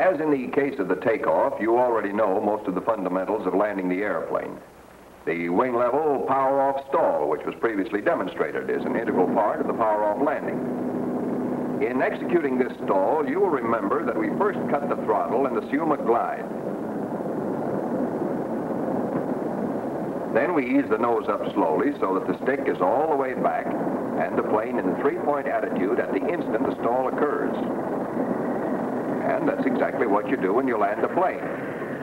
As in the case of the takeoff, you already know most of the fundamentals of landing the airplane. The wing level power-off stall, which was previously demonstrated, is an integral part of the power-off landing. In executing this stall, you will remember that we first cut the throttle and assume a glide. Then we ease the nose up slowly so that the stick is all the way back and the plane in the three-point attitude at the instant the stall occurs. And that's exactly what you do when you land the plane,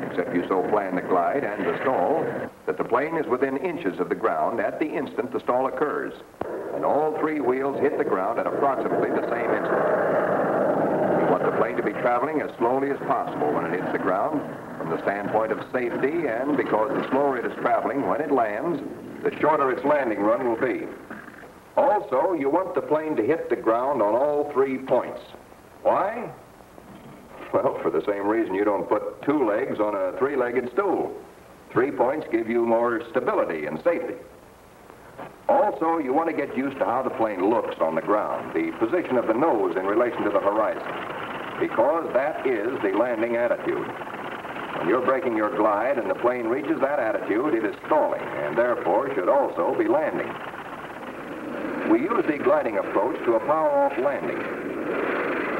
except you so plan the glide and the stall that the plane is within inches of the ground at the instant the stall occurs, and all three wheels hit the ground at approximately the same instant. We want the plane to be traveling as slowly as possible when it hits the ground from the standpoint of safety, and because the slower it is traveling when it lands, the shorter its landing run will be. Also, you want the plane to hit the ground on all 3 points. Why? Well, for the same reason you don't put 2 legs on a 3-legged stool. 3 points give you more stability and safety. Also, you want to get used to how the plane looks on the ground, the position of the nose in relation to the horizon, because that is the landing attitude. When you're breaking your glide and the plane reaches that attitude, it is stalling, and therefore should also be landing. We use the gliding approach to a power-off landing,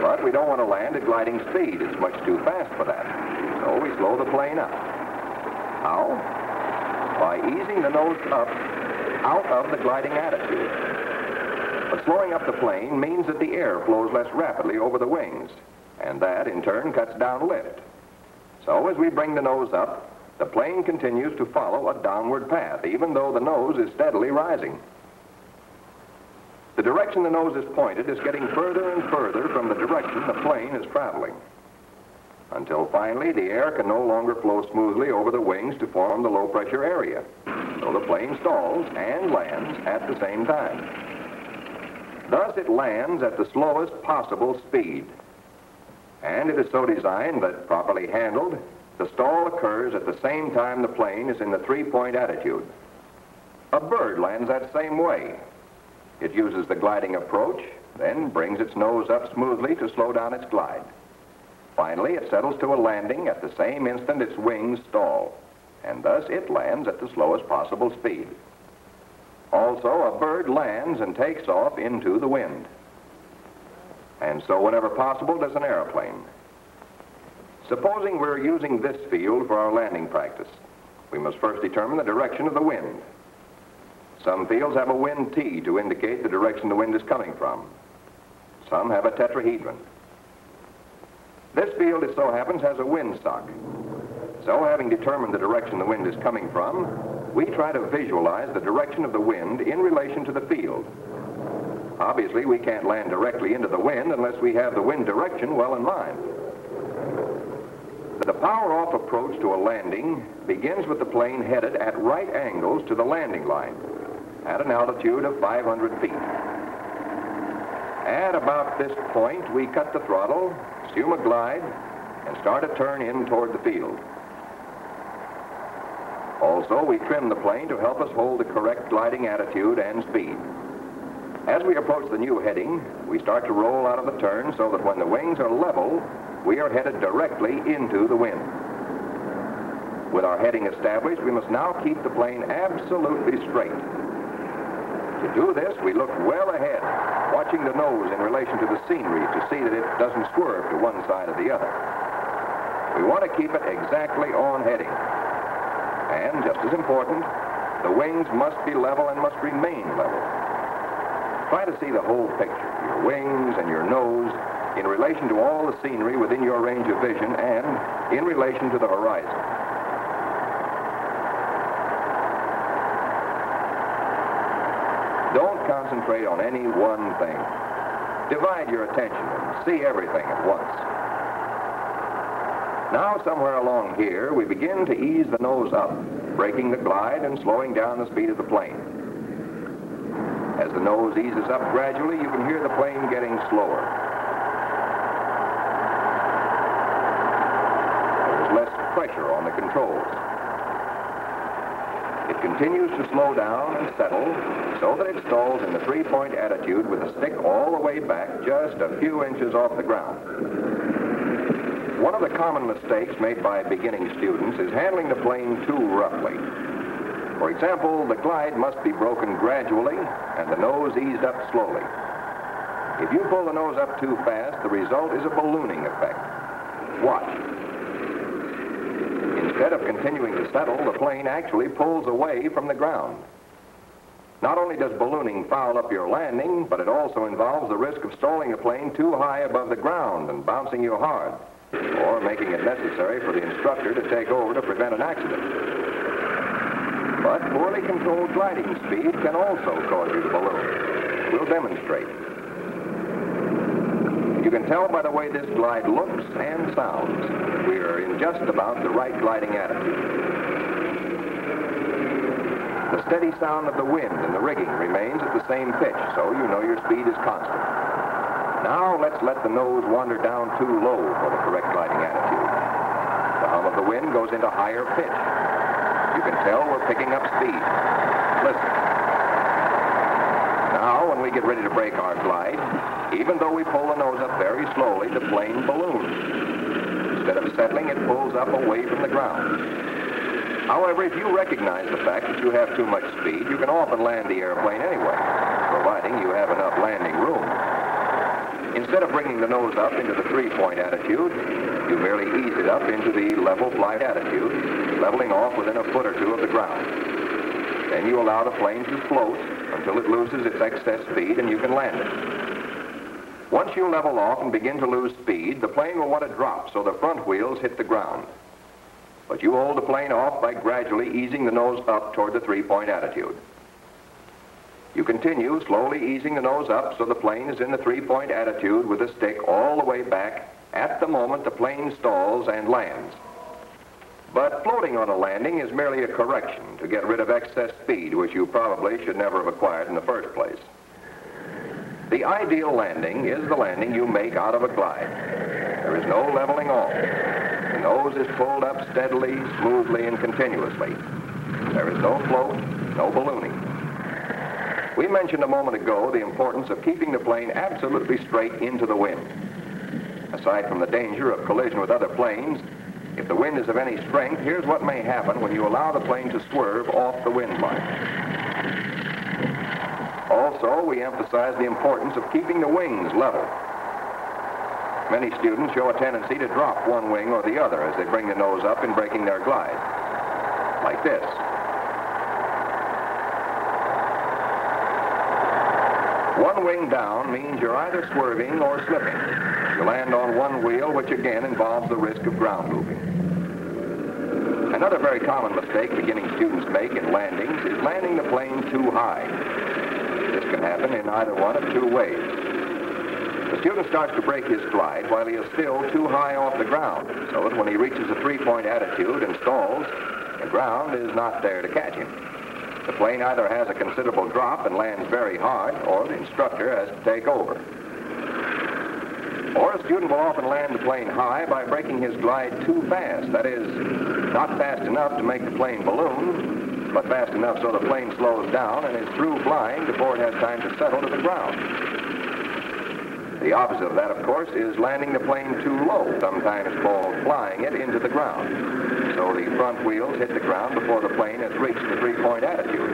but we don't want to land at gliding speed. It's much too fast for that, so we slow the plane up. How? By easing the nose up out of the gliding attitude. But slowing up the plane means that the air flows less rapidly over the wings, and that, in turn, cuts down lift. So as we bring the nose up, the plane continues to follow a downward path, even though the nose is steadily rising. The direction the nose is pointed is getting further and further from the direction the plane is traveling, until finally the air can no longer flow smoothly over the wings to form the low-pressure area. So the plane stalls and lands at the same time. Thus it lands at the slowest possible speed. And it is so designed that, properly handled, the stall occurs at the same time the plane is in the 3-point attitude. A bird lands that same way. It uses the gliding approach, then brings its nose up smoothly to slow down its glide. Finally, it settles to a landing at the same instant its wings stall, and thus it lands at the slowest possible speed. Also, a bird lands and takes off into the wind. And so, whenever possible, does an airplane. Supposing we're using this field for our landing practice, we must first determine the direction of the wind. Some fields have a wind T to indicate the direction the wind is coming from. Some have a tetrahedron. This field, it so happens, has a windsock. So, having determined the direction the wind is coming from, we try to visualize the direction of the wind in relation to the field. Obviously, we can't land directly into the wind unless we have the wind direction well in mind. The power-off approach to a landing begins with the plane headed at right angles to the landing line at an altitude of 500 feet. At about this point, we cut the throttle, assume a glide, and start a turn in toward the field. Also, we trim the plane to help us hold the correct gliding attitude and speed. As we approach the new heading, we start to roll out of the turn so that when the wings are level, we are headed directly into the wind. With our heading established, we must now keep the plane absolutely straight. To do this, we look well ahead, watching the nose in relation to the scenery to see that it doesn't swerve to one side or the other. We want to keep it exactly on heading. And, just as important, the wings must be level and must remain level. Try to see the whole picture, your wings and your nose, in relation to all the scenery within your range of vision and in relation to the horizon. Don't concentrate on any one thing. Divide your attention and see everything at once. Now, somewhere along here, we begin to ease the nose up, breaking the glide and slowing down the speed of the plane. As the nose eases up gradually, you can hear the plane getting slower. There's less pressure on the controls. It continues to slow down and settle so that it stalls in the 3-point attitude with the stick all the way back just a few inches off the ground. One of the common mistakes made by beginning students is handling the plane too roughly. For example, the glide must be broken gradually and the nose eased up slowly. If you pull the nose up too fast, the result is a ballooning effect. Watch. Instead of continuing to settle, the plane actually pulls away from the ground. Not only does ballooning foul up your landing, but it also involves the risk of stalling the plane too high above the ground and bouncing you hard, or making it necessary for the instructor to take over to prevent an accident. But poorly controlled gliding speed can also cause you to balloon. We'll demonstrate. You can tell by the way this glide looks and sounds that we are in just about the right gliding attitude. The steady sound of the wind and the rigging remains at the same pitch, so you know your speed is constant. Now let's let the nose wander down too low for the correct gliding attitude. The hum of the wind goes into higher pitch. You can tell we're picking up speed. Listen. Now, when we get ready to break our glide, even though we pull the nose up very slowly, the plane balloons. Instead of settling, it pulls up away from the ground. However, if you recognize the fact that you have too much speed, you can often land the airplane anyway, providing you have enough landing room. Instead of bringing the nose up into the three-point attitude, you merely ease it up into the level flight attitude, leveling off within a foot or two of the ground. Then you allow the plane to float until it loses its excess speed and you can land it. Once you level off and begin to lose speed, the plane will want to drop so the front wheels hit the ground. But you hold the plane off by gradually easing the nose up toward the three-point attitude. You continue slowly easing the nose up so the plane is in the three-point attitude with the stick all the way back at the moment the plane stalls and lands. But floating on a landing is merely a correction to get rid of excess speed, which you probably should never have acquired in the first place. The ideal landing is the landing you make out of a glide. There is no leveling off. The nose is pulled up steadily, smoothly, and continuously. There is no float, no ballooning. We mentioned a moment ago the importance of keeping the plane absolutely straight into the wind. Aside from the danger of collision with other planes, if the wind is of any strength, here's what may happen when you allow the plane to swerve off the wind line. Also, we emphasize the importance of keeping the wings level. Many students show a tendency to drop one wing or the other as they bring the nose up in breaking their glide. Like this. One wing down means you're either swerving or slipping. You land on one wheel, which again involves the risk of ground looping. Another very common mistake beginning students make in landings is landing the plane too high. This can happen in either one of two ways. The student starts to break his glide while he is still too high off the ground, so that when he reaches a three-point attitude and stalls, the ground is not there to catch him. The plane either has a considerable drop and lands very hard, or the instructor has to take over. Or a student will often land the plane high by breaking his glide too fast. That is, not fast enough to make the plane balloon, but fast enough so the plane slows down and is through flying before it has time to settle to the ground. The opposite of that, of course, is landing the plane too low, sometimes called flying it into the ground. So the front wheels hit the ground before the plane has reached the three-point attitude.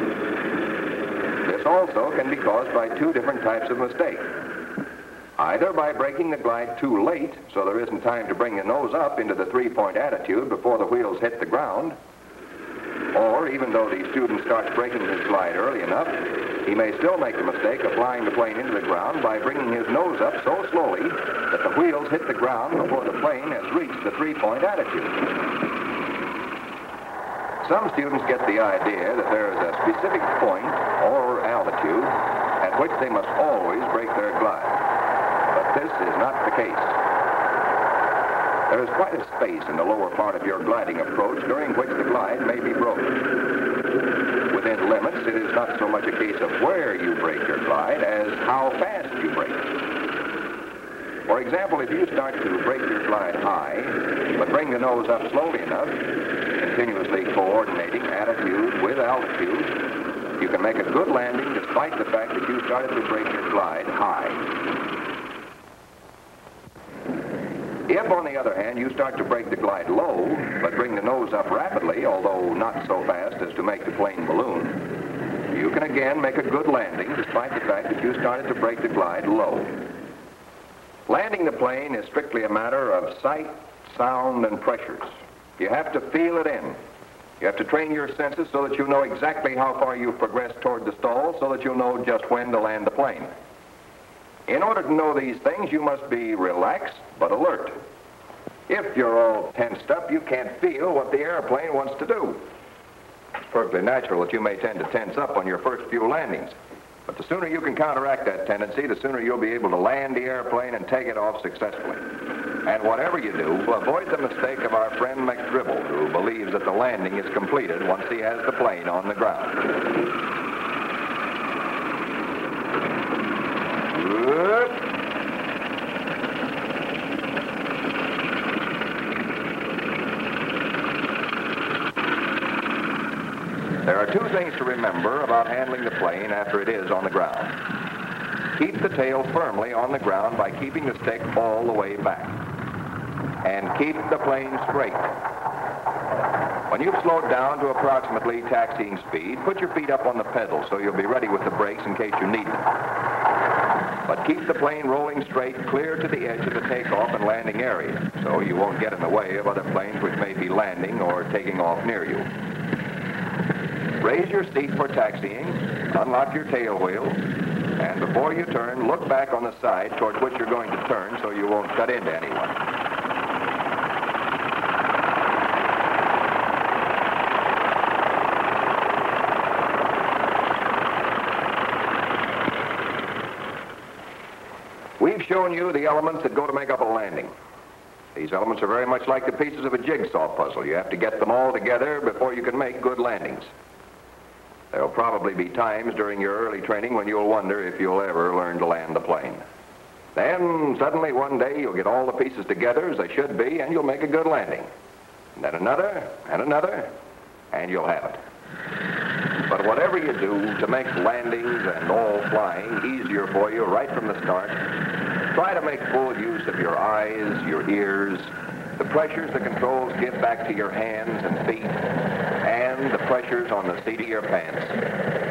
This also can be caused by two different types of mistake. Either by breaking the glide too late, so there isn't time to bring the nose up into the three-point attitude before the wheels hit the ground, or even though the student starts breaking his glide early enough, he may still make the mistake of flying the plane into the ground by bringing his nose up so slowly that the wheels hit the ground before the plane has reached the three-point attitude. Some students get the idea that there is a specific point or altitude at which they must always break their glide. But this is not the case. There is quite a space in the lower part of your gliding approach during which the glide may be broken. Within limits, it is not so much a case of where you break your glide as how fast you break it. For example, if you start to break your glide high, but bring the nose up slowly enough, continuously coordinating attitude with altitude, you can make a good landing despite the fact that you started to break your glide high. If, on the other hand, you start to break the glide low, but bring the nose up rapidly, although not so fast as to make the plane balloon, you can again make a good landing despite the fact that you started to break the glide low. Landing the plane is strictly a matter of sight, sound, and pressures. You have to feel it in. You have to train your senses so that you know exactly how far you've progressed toward the stall, so that you'll know just when to land the plane. In order to know these things, you must be relaxed but alert. If you're all tensed up, you can't feel what the airplane wants to do. It's perfectly natural that you may tend to tense up on your first few landings. But the sooner you can counteract that tendency, the sooner you'll be able to land the airplane and take it off successfully. And whatever you do, avoid the mistake of our friend McDribble, who believes that the landing is completed once he has the plane on the ground. Good. There are two things to remember about handling the plane after it is on the ground. Keep the tail firmly on the ground by keeping the stick all the way back. And keep the plane straight. When you've slowed down to approximately taxiing speed, put your feet up on the pedal so you'll be ready with the brakes in case you need them. But keep the plane rolling straight clear to the edge of the takeoff and landing area so you won't get in the way of other planes which may be landing or taking off near you. Raise your seat for taxiing, unlock your tail wheels, and before you turn, look back on the side towards which you're going to turn so you won't cut into anyone. We've shown you the elements that go to make up a landing. These elements are very much like the pieces of a jigsaw puzzle. You have to get them all together before you can make good landings. There'll probably be times during your early training when you'll wonder if you'll ever learn to land the plane. Then, suddenly one day, you'll get all the pieces together as they should be, and you'll make a good landing. And then another, and you'll have it. But whatever you do to make landings and all flying easier for you right from the start, try to make full use of your eyes, your ears, the pressures the controls give back to your hands and feet, and the pressures on the seat of your pants.